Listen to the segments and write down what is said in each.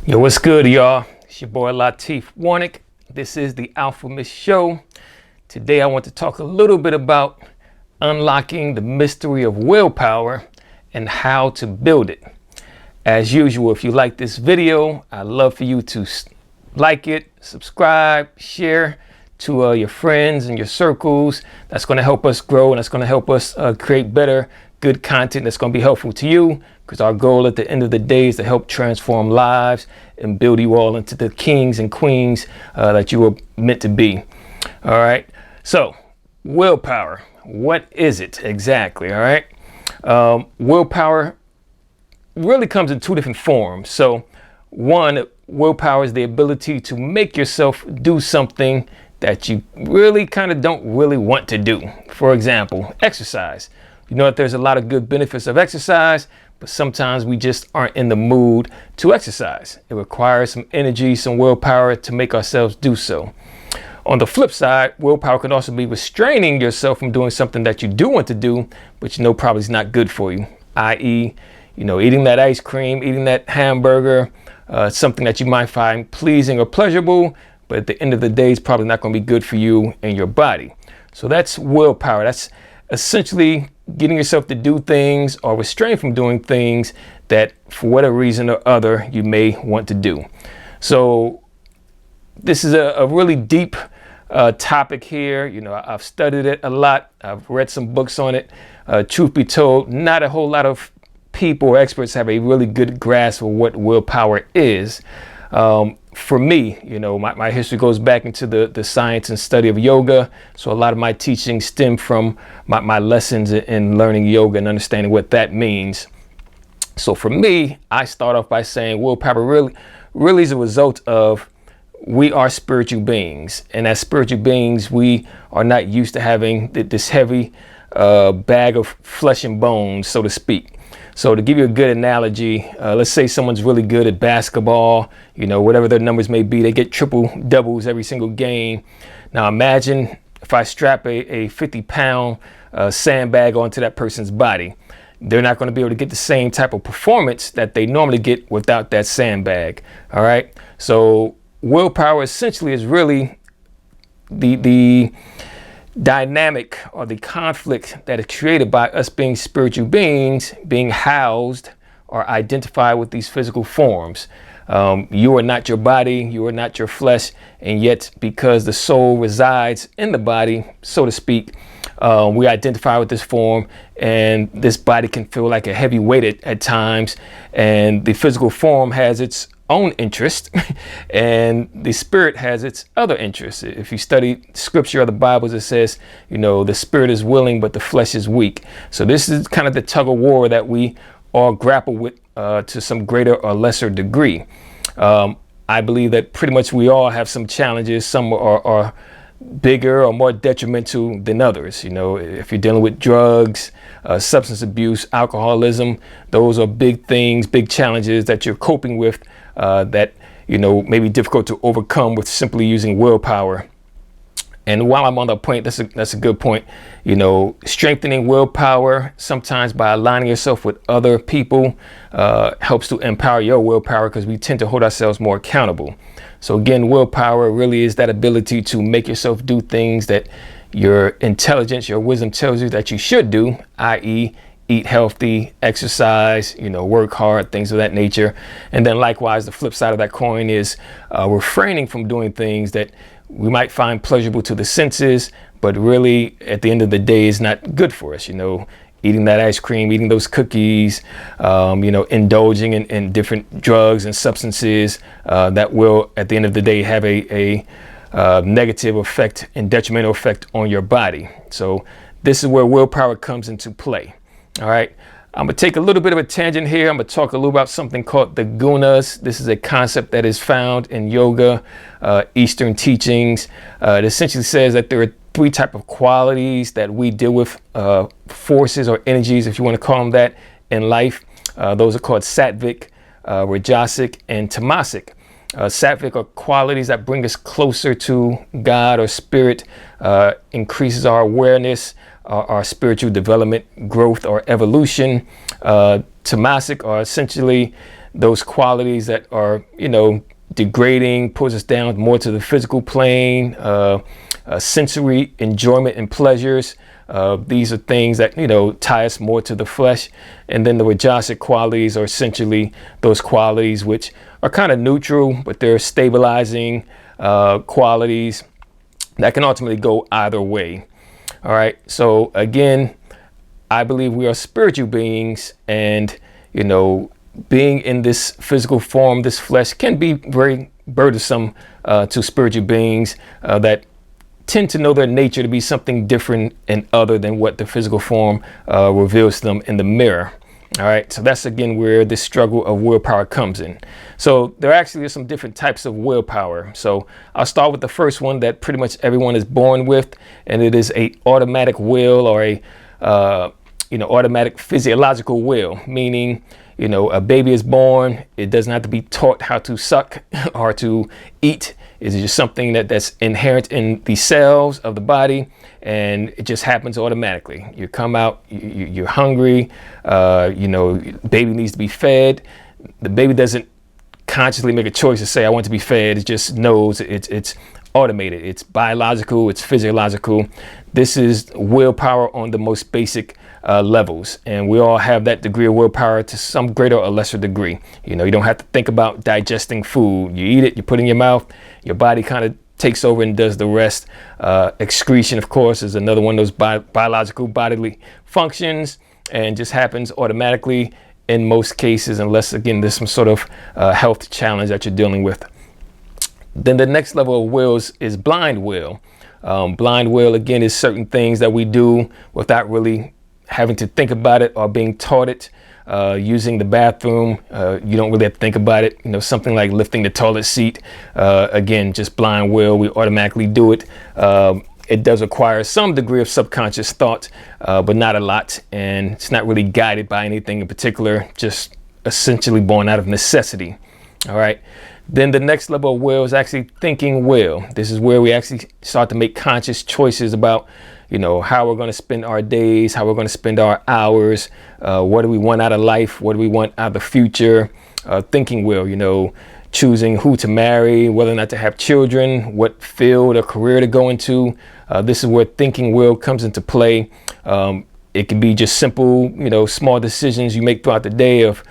Yo, what's good, y'all? It's your boy Latif Warnick. This is the Alphamist Show. Today I want to talk a little bit about unlocking the mystery of willpower and how to build it. As usual, if you like this video, I'd love for you to like it, subscribe, share to your friends and your circles. That's going to help us grow, and that's going to help us create better, good content that's going to be helpful to you, because our goal at the end of the day is to help transform lives and build you all into the kings and queens that you were meant to be. All right. So willpower, what is it exactly? All right. Willpower really comes in two different forms. So one, willpower is the ability to make yourself do something that you really kind of don't really want to do. For example, exercise. You know that there's a lot of good benefits of exercise, but sometimes we just aren't in the mood to exercise. It requires some energy, some willpower to make ourselves do so. On the flip side, willpower can also be restraining yourself from doing something that you do want to do, but you know probably is not good for you, i.e., you know, eating that ice cream, eating that hamburger, something that you might find pleasing or pleasurable, but at the end of the day, it's probably not going to be good for you and your body. So that's willpower. That's essentially getting yourself to do things or restrain from doing things that for whatever reason or other you may want to do. So this is a really deep topic here. You know, I've studied it a lot. I've read some books on it. Truth be told, not a whole lot of people or experts have a really good grasp of what willpower is. For me, you know, my history goes back into the science and study of yoga. So a lot of my teaching stem from my lessons in learning yoga and understanding what that means. So for me, I start off by saying willpower really is a result of we are spiritual beings. And as spiritual beings, we are not used to having this heavy bag of flesh and bones, so to speak. So to give you a good analogy, let's say someone's really good at basketball, you know, whatever their numbers may be, they get triple doubles every single game. Now imagine if I strap a 50-pound sandbag onto that person's body. They're not going to be able to get the same type of performance that they normally get without that sandbag. All right. So willpower essentially is really the dynamic or the conflict that is created by us being spiritual beings being housed or identified with these physical forms. You are not your body, you are not your flesh, and yet because the soul resides in the body, so to speak, we identify with this form, and this body can feel like a heavy weight at times, and the physical form has its own interest and the spirit has its other interests. If you study scripture or the Bible, it says, you know, the spirit is willing, but the flesh is weak. So this is kind of the tug of war that we all grapple with to some greater or lesser degree. I believe that pretty much we all have some challenges. Some are bigger or more detrimental than others. You know, if you're dealing with drugs, substance abuse, alcoholism, those are big things, big challenges that you're coping with that, you know, may be difficult to overcome with simply using willpower. And while I'm on that point, that's a good point. You know, strengthening willpower sometimes by aligning yourself with other people helps to empower your willpower, because we tend to hold ourselves more accountable. So again, willpower really is that ability to make yourself do things that your intelligence, your wisdom tells you that you should do, i.e., eat healthy, exercise, you know, work hard, things of that nature. And then likewise, the flip side of that coin is refraining from doing things that we might find pleasurable to the senses, but really at the end of the day is not good for us. You know, eating that ice cream, eating those cookies, you know, indulging in different drugs and substances that will at the end of the day have a negative effect and detrimental effect on your body. So this is where willpower comes into play. All right. I'm going to take a little bit of a tangent here. I'm going to talk a little about something called the gunas. This is a concept that is found in yoga, Eastern teachings. It essentially says that there are three types of qualities that we deal with, forces or energies, if you want to call them that, in life. Those are called sattvic, rajasic, and tamasic. Sattvic are qualities that bring us closer to God or spirit, increases our awareness, our spiritual development, growth, or evolution. Tamasic are essentially those qualities that are, degrading, pulls us down more to the physical plane, sensory enjoyment and pleasures. These are things that, tie us more to the flesh. And then the rajasic qualities are essentially those qualities which are kind of neutral, but they're stabilizing qualities that can ultimately go either way. All right. So again, I believe we are spiritual beings, and, being in this physical form, this flesh, can be very burdensome to spiritual beings that tend to know their nature to be something different and other than what the physical form reveals to them in the mirror. All right. So that's, again, where this struggle of willpower comes in. So there actually are some different types of willpower. So I'll start with the first one that pretty much everyone is born with, and it is a automatic will, or a automatic physiological will, meaning, a baby is born. It doesn't have to be taught how to suck or to eat. It's just something that's inherent in the cells of the body, and it just happens automatically. You come out, you're hungry, baby needs to be fed. The baby doesn't consciously make a choice to say, I want to be fed. It just knows it's automated. It's biological, it's physiological. This is willpower on the most basic levels, and we all have that degree of willpower to some greater or lesser degree. You don't have to think about digesting food. You eat it, you put it in your mouth, your body kind of takes over and does the rest. Excretion, of course, is another one of those biological bodily functions, and just happens automatically in most cases, unless, again, there's some sort of health challenge that you're dealing with. Then the next level of wills is blind will. Blind will, again, is certain things that we do without really having to think about it or being taught it. Using the bathroom, you don't really have to think about it. Something like lifting the toilet seat, again, just blind will. We automatically do it. It does require some degree of subconscious thought, but not a lot. And it's not really guided by anything in particular, just essentially born out of necessity. All right. Then the next level of will is actually thinking will. This is where we actually start to make conscious choices about, how we're going to spend our days, how we're going to spend our hours, what do we want out of life, what do we want out of the future. Thinking will, choosing who to marry, whether or not to have children, what field or career to go into. This is where thinking will comes into play. It can be just simple, small decisions you make throughout the day of,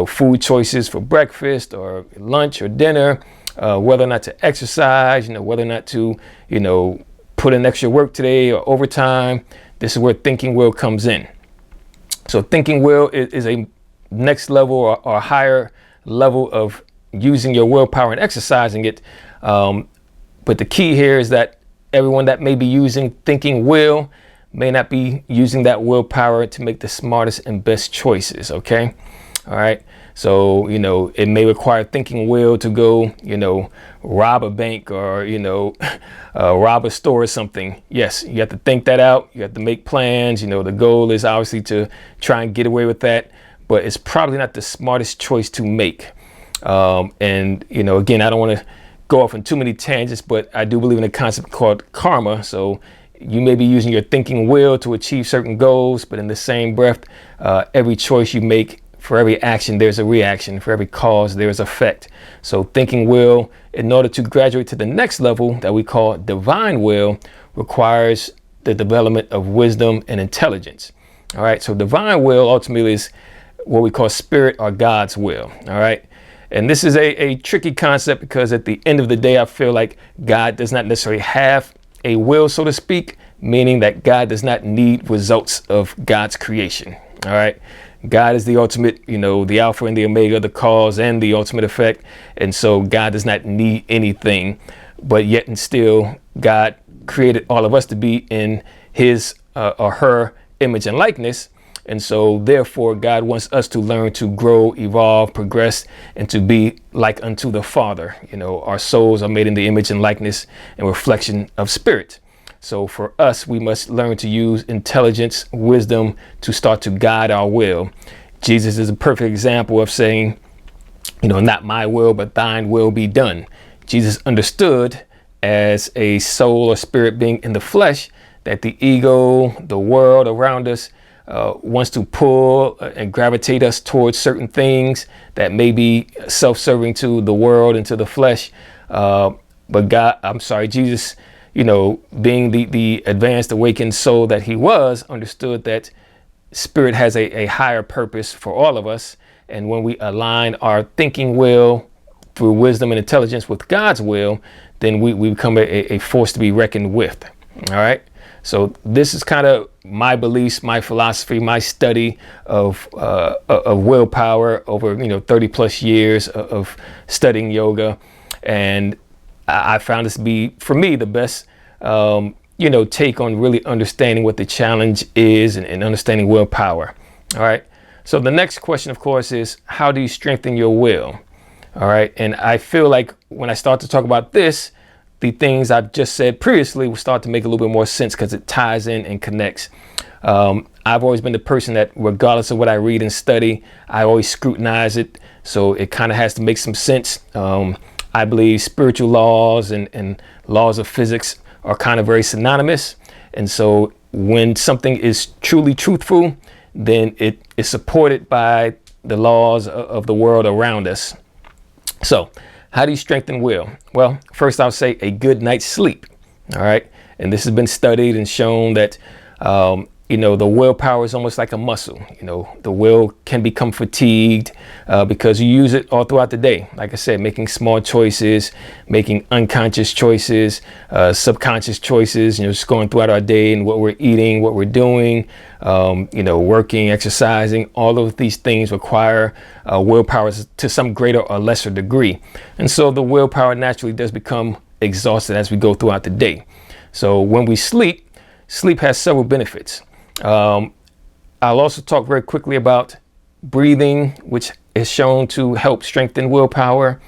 food choices for breakfast or lunch or dinner, whether or not to exercise, whether or not to, put in extra work today or overtime. This is where thinking will comes in. So thinking will is a next level or higher level of using your willpower and exercising it. But the key here is that everyone that may be using thinking will may not be using that willpower to make the smartest and best choices. Okay. All right. So, it may require thinking will to go, rob a bank or, rob a store or something. Yes, you have to think that out. You have to make plans. The goal is obviously to try and get away with that, but it's probably not the smartest choice to make. And, again, I don't want to go off on too many tangents, but I do believe in a concept called karma. So you may be using your thinking will to achieve certain goals, but in the same breath, every choice you make, for every action, there's a reaction. For every cause, there's effect. So thinking will, in order to graduate to the next level that we call divine will, requires the development of wisdom and intelligence. All right. So divine will ultimately is what we call spirit or God's will. All right. And this is a tricky concept because at the end of the day, I feel like God does not necessarily have a will, so to speak, meaning that God does not need results of God's creation. All right. God is the ultimate, the Alpha and the Omega, the cause and the ultimate effect. And so God does not need anything, but yet and still God created all of us to be in his or her image and likeness. And so therefore God wants us to learn to grow, evolve, progress, and to be like unto the Father. Our souls are made in the image and likeness and reflection of spirit. So for us, we must learn to use intelligence, wisdom to start to guide our will. Jesus is a perfect example of saying, not my will, but thine will be done. Jesus understood as a soul or spirit being in the flesh that the ego, the world around us, wants to pull and gravitate us towards certain things that may be self-serving to the world and to the flesh. But Jesus, being the advanced awakened soul that he was, understood that spirit has a higher purpose for all of us. And when we align our thinking will through wisdom and intelligence with God's will, then we become a force to be reckoned with. All right. So this is kind of my beliefs, my philosophy, my study of willpower over 30 plus years of studying yoga, and I found this to be, for me, the best take on really understanding what the challenge is and understanding willpower. All right. So the next question, of course, is how do you strengthen your will? All right. And I feel like when I start to talk about this, the things I've just said previously will start to make a little bit more sense because it ties in and connects. I've always been the person that, regardless of what I read and study, I always scrutinize it. So it kind of has to make some sense. I believe spiritual laws and laws of physics are kind of very synonymous. And so when something is truly truthful, then it is supported by the laws of the world around us. So how do you strengthen will? Well, first I'll say a good night's sleep. All right. And this has been studied and shown that, the willpower is almost like a muscle. The will can become fatigued because you use it all throughout the day. Like I said, making small choices, making unconscious choices, subconscious choices, just going throughout our day and what we're eating, what we're doing, working, exercising. All of these things require willpower to some greater or lesser degree. And so the willpower naturally does become exhausted as we go throughout the day. So when we sleep has several benefits. I'll also talk very quickly about breathing, which is shown to help strengthen willpower.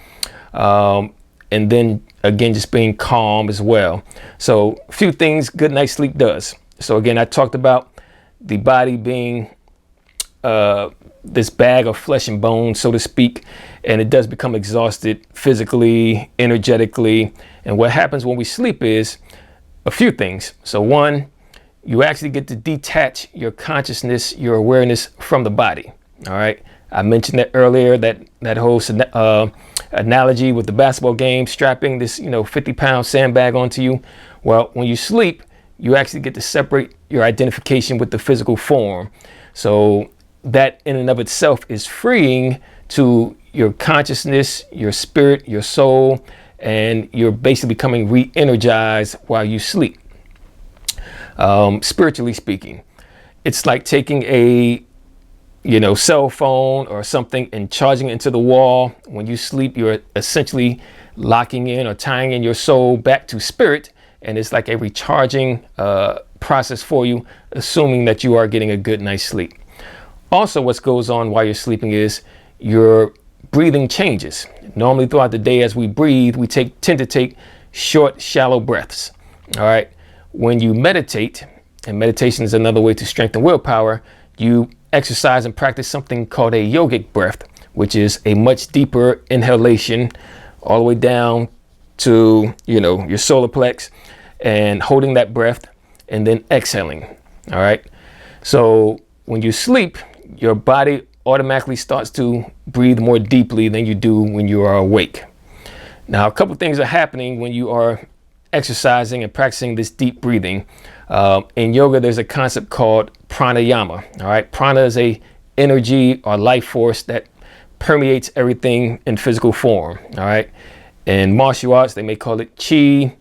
And then again, just being calm as well. So a few things good night's sleep does. So again, I talked about the body being this bag of flesh and bone, so to speak, and it does become exhausted physically, energetically. And what happens when we sleep is a few things. So one, you actually get to detach your consciousness, your awareness from the body. All right. I mentioned that earlier, that whole analogy with the basketball game, strapping this, 50-pound sandbag onto you. Well, when you sleep, you actually get to separate your identification with the physical form. So that in and of itself is freeing to your consciousness, your spirit, your soul, and you're basically becoming re-energized while you sleep. Spiritually speaking, it's like taking a cell phone or something and charging it into the wall. When you sleep, you're essentially locking in or tying in your soul back to spirit, and it's like a recharging process for you, assuming that you are getting a good night's sleep. Also, what goes on while you're sleeping is your breathing changes. Normally throughout the day as we breathe, we tend to take short, shallow breaths. All right. When you meditate, and meditation is another way to strengthen willpower, you exercise and practice something called a yogic breath, which is a much deeper inhalation all the way down to, your solar plex, and holding that breath and then exhaling. All right. So when you sleep, your body automatically starts to breathe more deeply than you do when you are awake. Now, a couple things are happening when you are exercising and practicing this deep breathing. In yoga, there's a concept called pranayama. All right. Prana is a energy or life force that permeates everything in physical form. All right. In martial arts, they may call it chi,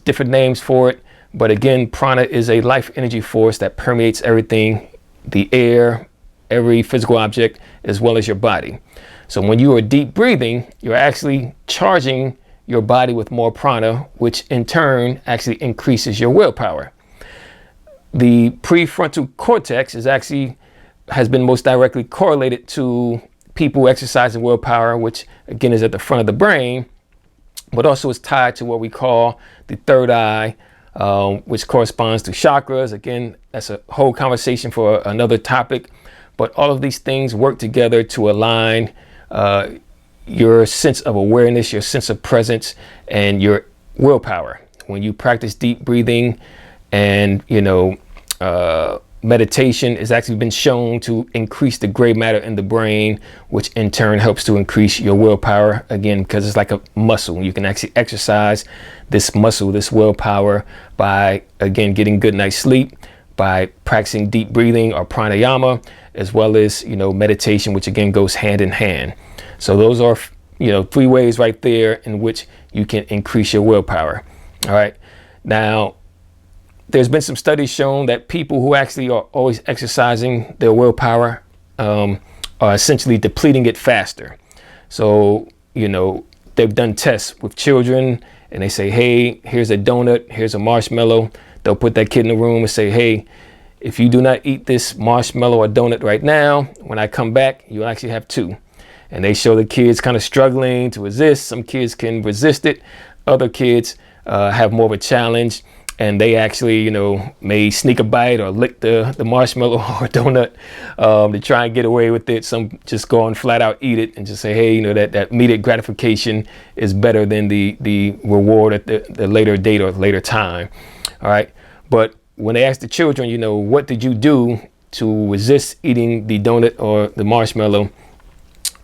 different names for it. But again, prana is a life energy force that permeates everything, the air, every physical object, as well as your body. So when you are deep breathing, you're actually charging your body with more prana, which in turn actually increases your willpower. The prefrontal cortex has been most directly correlated to people exercising willpower, which again is at the front of the brain, but also is tied to what we call the third eye, which corresponds to chakras. Again, that's a whole conversation for another topic, but all of these things work together to align your sense of awareness, your sense of presence, and your willpower. When you practice deep breathing and, meditation has actually been shown to increase the gray matter in the brain, which in turn helps to increase your willpower, again, because it's like a muscle. You can actually exercise this muscle, this willpower, by, again, getting good night's sleep, by practicing deep breathing or pranayama, as well as, you know, meditation, which again goes hand in hand. So those are, you know, 3 ways right there in which you can increase your willpower. All right. Now, there's been some studies shown that people who actually are always exercising their willpower are essentially depleting it faster. So, you know, they've done tests with children and they say, hey, here's a donut, here's a marshmallow. They'll put that kid in the room and say, hey, if you do not eat this marshmallow or donut right now, when I come back, you'll actually have 2. And they show the kids kind of struggling to resist. Some kids can resist it. Other kids have more of a challenge, and they actually, you know, may sneak a bite or lick the marshmallow or donut to try and get away with it. Some just go and flat out eat it and just say, hey, you know, that immediate gratification is better than the reward at the later date or later time. All right. But when they ask the children, you know, what did you do to resist eating the donut or the marshmallow?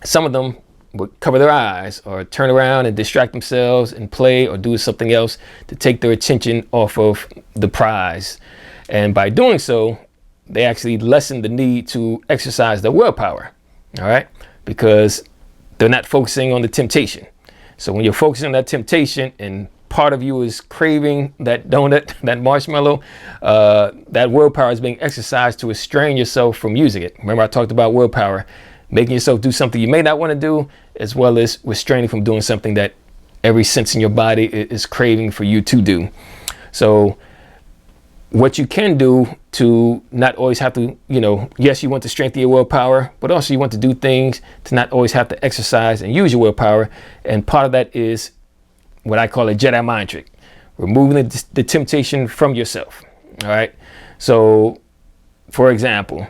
Some of them would cover their eyes or turn around and distract themselves and play or do something else to take their attention off of the prize. And by doing so, they actually lessen the need to exercise their willpower. All right. Because they're not focusing on the temptation. So when you're focusing on that temptation and part of you is craving that donut, that marshmallow, that willpower is being exercised to restrain yourself from using it. Remember, I talked about willpower, making yourself do something you may not want to do, as well as restraining from doing something that every sense in your body is craving for you to do. So what you can do to not always have to, you know, yes, you want to strengthen your willpower, but also you want to do things to not always have to exercise and use your willpower. And part of that is what I call a Jedi mind trick, removing the temptation from yourself. All right. So, for example,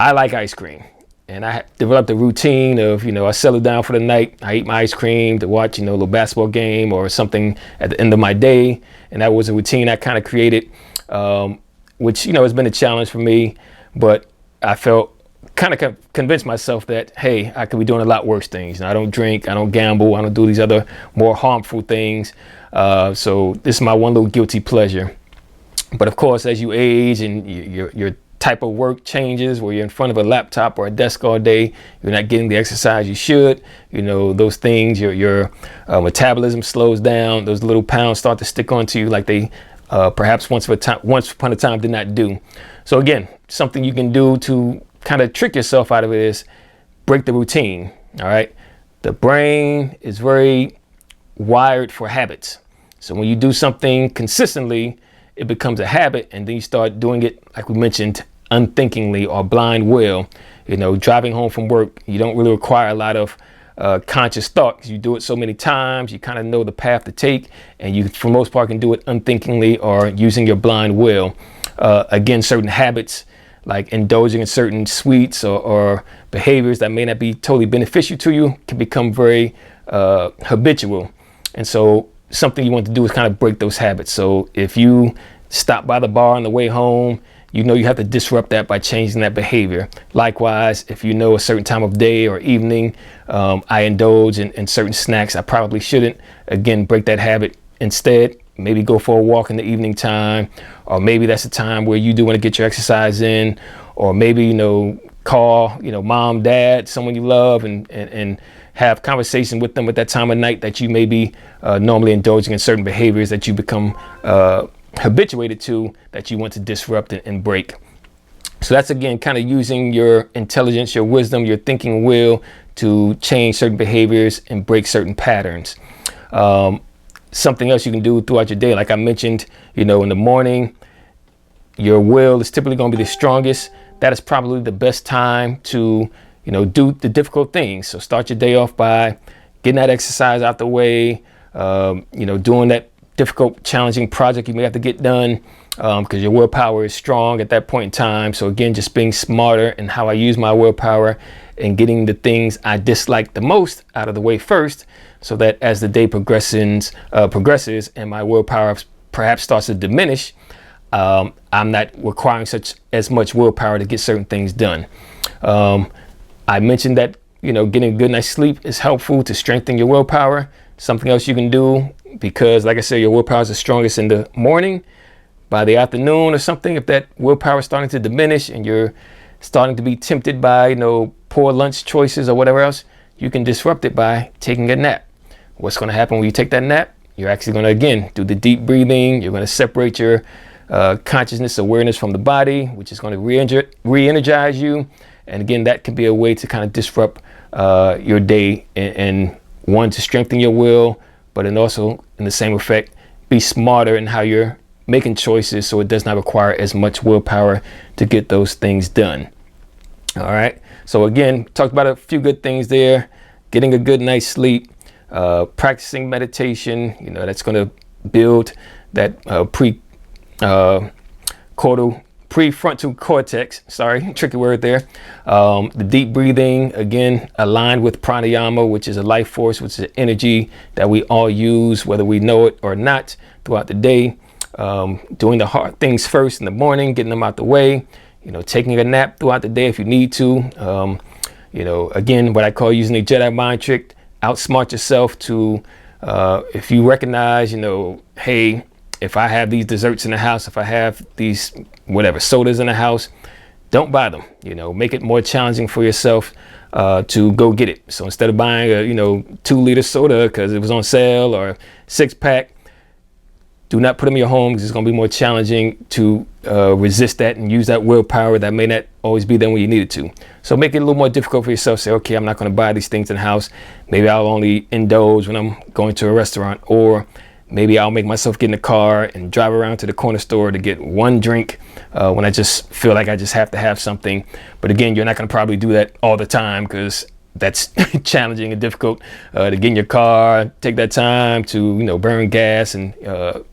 I like ice cream, and I developed a routine of, you know, I settle down for the night. I eat my ice cream to watch, you know, a little basketball game or something at the end of my day. And that was a routine I kind of created, which, you know, has been a challenge for me. But I felt kind of convinced myself that, hey, I could be doing a lot worse things. Now, I don't drink, I don't gamble, I don't do these other more harmful things. So this is my one little guilty pleasure. But of course, as you age and your type of work changes, where you're in front of a laptop or a desk all day, you're not getting the exercise you should, you know, those things, your metabolism slows down, those little pounds start to stick onto you like they perhaps once upon a time did not do. So again, something you can do to kind of trick yourself out of it is break the routine. All right. The brain is very wired for habits. So when you do something consistently, it becomes a habit, and then you start doing it, like we mentioned, unthinkingly or blind will. You know, driving home from work, you don't really require a lot of conscious thought, because you do it so many times, you kind of know the path to take, and you, for the most part, can do it unthinkingly or using your blind will. Again, certain habits, like indulging in certain sweets or behaviors that may not be totally beneficial to you, can become very habitual. And so something you want to do is kind of break those habits. So if you stop by the bar on the way home, you know you have to disrupt that by changing that behavior. Likewise, if you know a certain time of day or evening, I indulge in certain snacks I probably shouldn't, again, break that habit. Instead, maybe go for a walk in the evening time, or maybe that's the time where you do want to get your exercise in, or maybe, you know, call, you know, mom, dad, someone you love, and have conversation with them at that time of night that you may be normally indulging in certain behaviors that you become habituated to, that you want to disrupt and break. So that's, again, kind of using your intelligence, your wisdom, your thinking will to change certain behaviors and break certain patterns. Something else you can do throughout your day, like I mentioned, you know, in the morning, your will is typically going to be the strongest. That is probably the best time to, you know, do the difficult things. So start your day off by getting that exercise out the way, you know, doing that difficult, challenging project you may have to get done, because your willpower is strong at that point in time. So again, just being smarter in how I use my willpower and getting the things I dislike the most out of the way first, so that as the day progresses and my willpower perhaps starts to diminish, I'm not requiring as much willpower to get certain things done. I mentioned that, you know, getting a good night's sleep is helpful to strengthen your willpower. Something else you can do, because like I said, your willpower is the strongest in the morning. By the afternoon or something, if that willpower is starting to diminish and you're starting to be tempted by, you know, poor lunch choices or whatever else, you can disrupt it by taking a nap. What's going to happen when you take that nap? You're actually going to, again, do the deep breathing. You're going to separate your consciousness, awareness from the body, which is going to re-energize you. And again, that can be a way to kind of disrupt your day, and one, to strengthen your will, but then also in the same effect, be smarter in how you're making choices, so it does not require as much willpower to get those things done. All right. So again, talked about a few good things there. Getting a good night's sleep, practicing meditation, you know, that's going to build that prefrontal cortex, sorry, tricky word there. The deep breathing, again, aligned with pranayama, which is a life force, which is energy that we all use, whether we know it or not, throughout the day. Doing the hard things first in the morning, getting them out the way, you know, taking a nap throughout the day if you need to. You know, again, what I call using a Jedi mind trick, outsmart yourself to, if you recognize, you know, hey, if I have these desserts in the house, if I have these whatever sodas in the house, don't buy them. You know, make it more challenging for yourself to go get it. So instead of buying a, you know, 2-liter soda because it was on sale, or 6-pack, do not put them in your home, because it's going to be more challenging to resist that and use that willpower that may not always be there when you need it to. So make it a little more difficult for yourself. Say, okay, I'm not going to buy these things in the house. Maybe I'll only indulge when I'm going to a restaurant, or maybe I'll make myself get in the car and drive around to the corner store to get one drink when I just feel like I just have to have something. But again, you're not going to probably do that all the time, because that's challenging and difficult to get in your car, take that time to, you know, burn gas and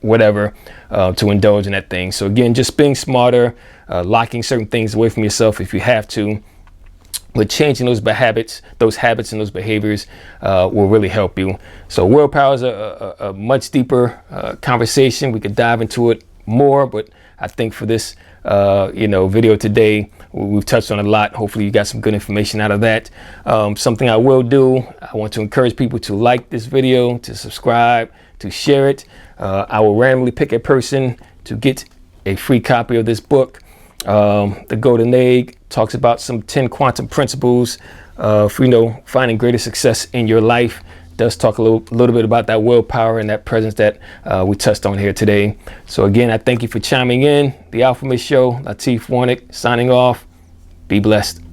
whatever to indulge in that thing. So again, just being smarter, locking certain things away from yourself if you have to, but changing those habits and those behaviors will really help you. So willpower is a much deeper conversation. We could dive into it more, but I think for this you know, video today, we've touched on a lot. Hopefully you got some good information out of that. Something I will do, I want to encourage people to like this video, to subscribe, to share it. I will randomly pick a person to get a free copy of this book. The Golden Egg talks about some 10 quantum principles for, you know, finding greater success in your life. Does talk a little bit about that willpower and that presence that we touched on here today. So again, I thank you for chiming in. The Alpha Miss Show, Latif Warnick signing off. Be blessed.